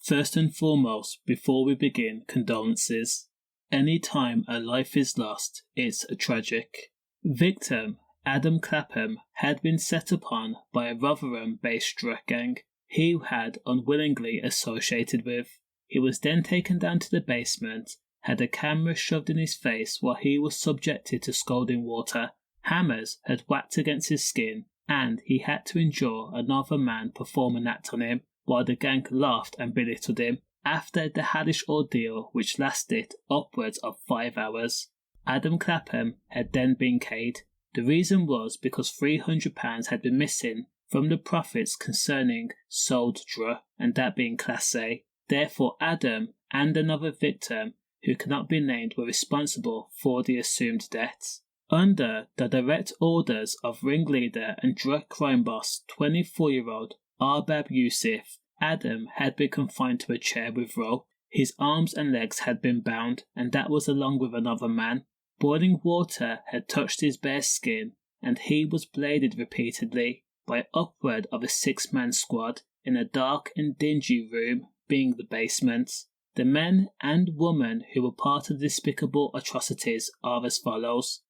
First and foremost, before we begin, condolences. Any time a life is lost, it's tragic. Victim, Adam Clapham, had been set upon by a Rotheram-based drug gang he had unwillingly associated with. He was then taken down to the basement, had a camera shoved in his face while he was subjected to scalding water. Hammers had whacked against his skin, and he had to endure another man perform an act on him, while the gang laughed and belittled him. After the hellish ordeal, which lasted upwards of 5 hours, Adam Clapham had then been caned. The reason was because £300 had been missing from the profits concerning sold drug, and that being Class A. Therefore, Adam and another victim, who cannot be named, were responsible for the assumed debts. Under the direct orders of ringleader and drug crime boss 24-year-old Arbab Yusuf, Adam had been confined to a chair with rope. His arms and legs had been bound, and that was along with another man. Boiling water had touched his bare skin, and he was bladed repeatedly by upward of a 6-man squad in a dark and dingy room, being the basement. The men and women who were part of the despicable atrocities are as follows.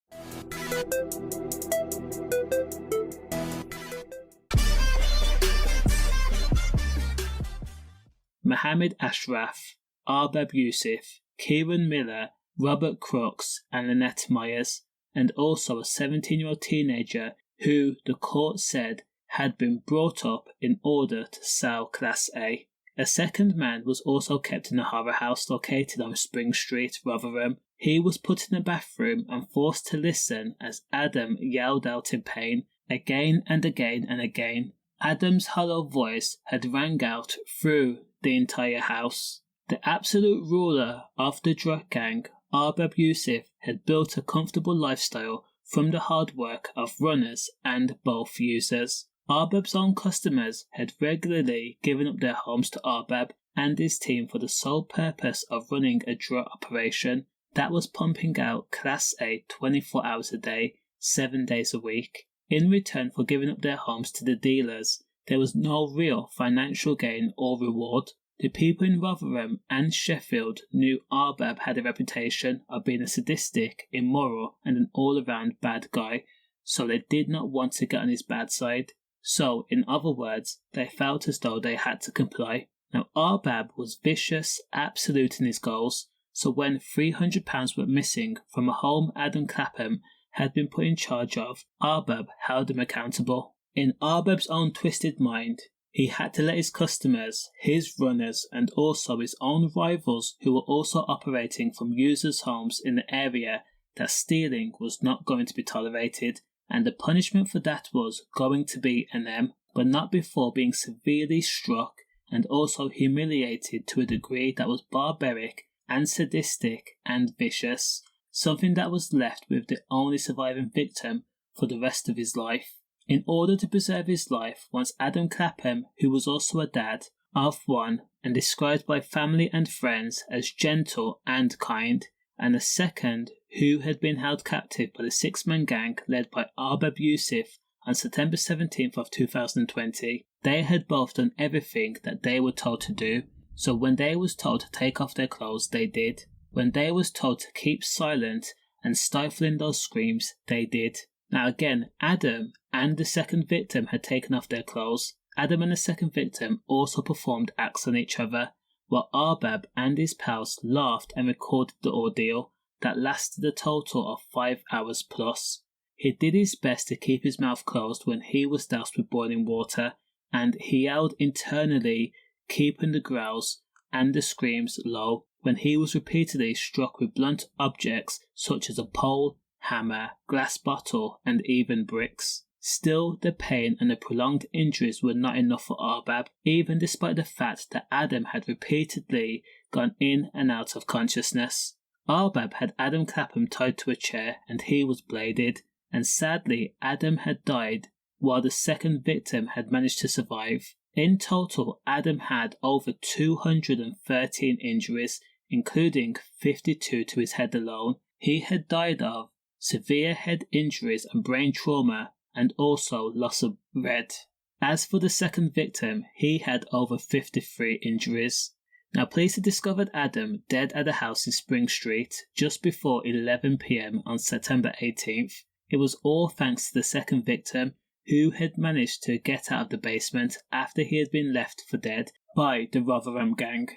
Mohammed Ashraf, Arbab Yusuf, Kieran Miller, Robert Crooks and Lynette Myers, and also a 17-year-old teenager who the court said had been brought up in order to sell Class A. A second man was also kept in a horror house located on Spring Street, Rotheram. He was put in a bathroom and forced to listen as Adam yelled out in pain again and again and again. Adam's hollow voice had rang out through the entire house. The absolute ruler of the drug gang, Arbab Yusuf, had built a comfortable lifestyle from the hard work of runners and both users. Arbab's own customers had regularly given up their homes to Arbab and his team for the sole purpose of running a drug operation that was pumping out Class A 24 hours a day, 7 days a week. In return for giving up their homes to the dealers, there was no real financial gain or reward. The people in Rotheram and Sheffield knew Arbab had a reputation of being a sadistic, immoral and an all-around bad guy, so they did not want to get on his bad side. So, in other words, they felt as though they had to comply. Now, Arbab was vicious, absolute in his goals, so when £300 went missing from a home Adam Clapham had been put in charge of, Arbab held him accountable. In Arbab's own twisted mind, he had to let his customers, his runners, and also his own rivals who were also operating from users' homes in the area that stealing was not going to be tolerated, and the punishment for that was going to be an M, but not before being severely struck and also humiliated to a degree that was barbaric and sadistic and vicious, something that was left with the only surviving victim for the rest of his life. In order to preserve his life, once Adam Clapham, who was also a dad of one and described by family and friends as gentle and kind, and a second who had been held captive by the 6-man gang led by Arbab Yusuf on September 17th of 2020. They had both done everything that they were told to do, so when they was told to take off their clothes, they did. When they was told to keep silent and stifling those screams, they did. Now again, Adam and the second victim had taken off their clothes. Adam and the second victim also performed acts on each other, while Arbab and his pals laughed and recorded the ordeal that lasted a total of 5 hours plus. He did his best to keep his mouth closed when he was doused with boiling water, and he yelled internally, keeping the growls and the screams low when he was repeatedly struck with blunt objects such as a pole, hammer, glass bottle, and even bricks. Still, the pain and the prolonged injuries were not enough for Arbab, even despite the fact that Adam had repeatedly gone in and out of consciousness. Arbab had Adam Clapham tied to a chair and he was bladed, and sadly Adam had died while the second victim had managed to survive. In total, Adam had over 213 injuries, including 52 to his head alone. He had died of severe head injuries and brain trauma, and also loss of red. As for the second victim, he had over 53 injuries. Now, police had discovered Adam dead at a house in Spring Street just before 11 p.m. on September 18th. It was all thanks to the second victim, who had managed to get out of the basement after he had been left for dead by the Rotheram gang.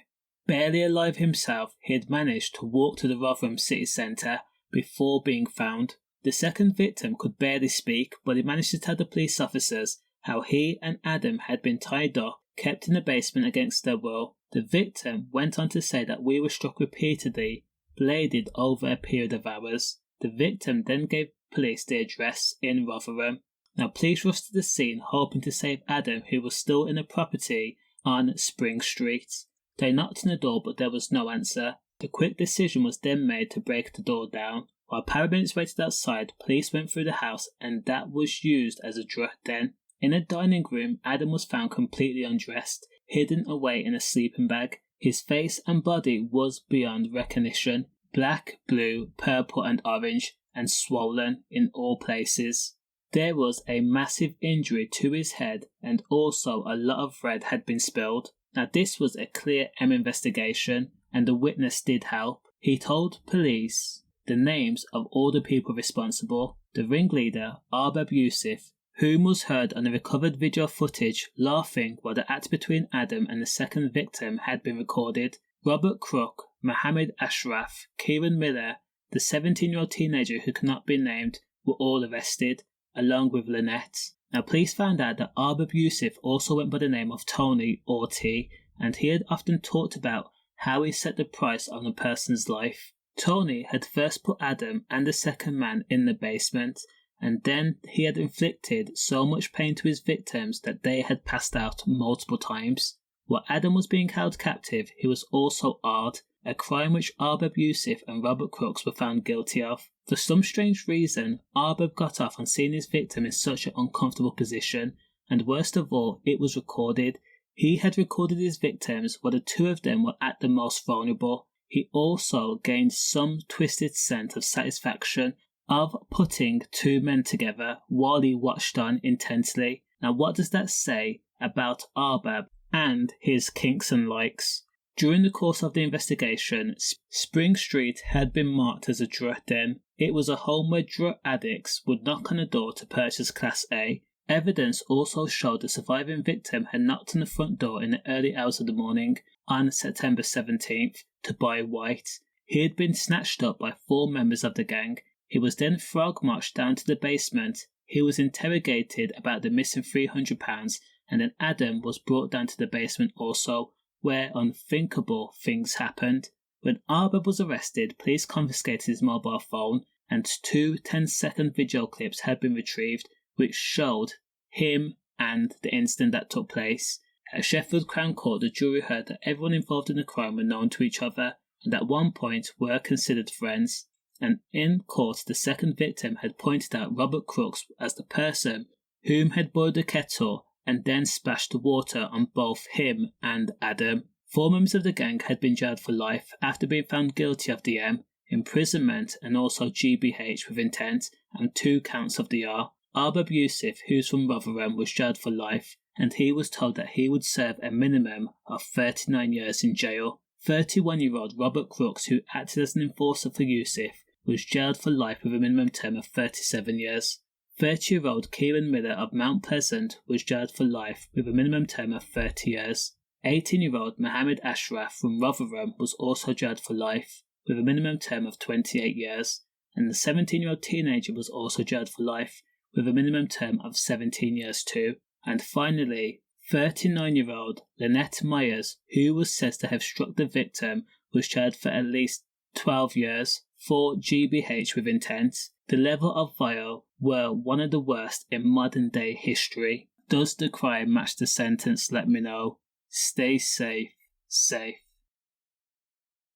Barely alive himself, he had managed to walk to the Rotheram city centre before being found. The second victim could barely speak, but he managed to tell the police officers how he and Adam had been tied up, kept in the basement against their will. The victim went on to say that we were struck repeatedly, bladed over a period of hours. The victim then gave police the address in Rotheram. Now, police rushed to the scene hoping to save Adam, who was still in a property on Spring Street. They knocked on the door, but there was no answer. The quick decision was then made to break the door down. While paramedics waited outside, police went through the house, and that was used as a drug den. In a dining room, Adam was found completely undressed, hidden away in a sleeping bag. His face and body was beyond recognition, black, blue, purple and orange, and swollen in all places. There was a massive injury to his head, and also a lot of red had been spilled. Now, this was a clear M investigation, and the witness did help. He told police the names of all the people responsible. The ringleader, Arbab Yusuf, whom was heard on the recovered video footage laughing while the act between Adam and the second victim had been recorded. Robert Crook, Mohammed Ashraf, Kieran Miller, the 17-year-old teenager who cannot be named, were all arrested, along with Lynette. Now, police found out that Arbab Yusuf also went by the name of Tony or T, and he had often talked about how he set the price on a person's life. Tony had first put Adam and the second man in the basement, and then he had inflicted so much pain to his victims that they had passed out multiple times. While Adam was being held captive, he was also arred, a crime which Arbab Yusuf and Robert Crooks were found guilty of. For some strange reason, Arbab got off on seeing his victim in such an uncomfortable position, and worst of all, it was recorded. He had recorded his victims while the two of them were at the most vulnerable. He also gained some twisted sense of satisfaction of putting two men together while he watched on intensely. Now, what does that say about Arbab and his kinks and likes? During the course of the investigation, Spring Street had been marked as a drug den. It was a home where drug addicts would knock on the door to purchase Class A. Evidence also showed the surviving victim had knocked on the front door in the early hours of the morning on September 17th to buy white. He had been snatched up by 4 members of the gang. He was then frog-marched down to the basement. He was interrogated about the missing £300, and then Adam was brought down to the basement also, where unthinkable things happened. When Arbab was arrested, police confiscated his mobile phone, and 2 10-second video clips had been retrieved, which showed him and the incident that took place. At Sheffield Crown Court, the jury heard that everyone involved in the crime were known to each other, and at one point were considered friends. And in court, the second victim had pointed out Robert Crooks as the person whom had boiled the kettle and then splashed the water on both him and Adam. 4 members of the gang had been jailed for life after being found guilty of DM, imprisonment and also GBH with intent, and 2 counts of DR. Arbab Yusuf, who's from Rotheram, was jailed for life, and he was told that he would serve a minimum of 39 years in jail. 31-year-old Robert Crooks, who acted as an enforcer for Yusuf, was jailed for life with a minimum term of 37 years. 30-year-old Kieran Miller of Mount Pleasant was jailed for life with a minimum term of 30 years. 18-year-old Mohammed Ashraf from Rotheram was also jailed for life with a minimum term of 28 years, and the 17-year-old teenager was also jailed for life with a minimum term of 17 years too. And finally, 39-year-old Lynette Myers, who was said to have struck the victim, was jailed for at least 12 years for GBH with intent. The level of violence were one of the worst in modern day history. Does the crime match the sentence? Let me know. Stay safe.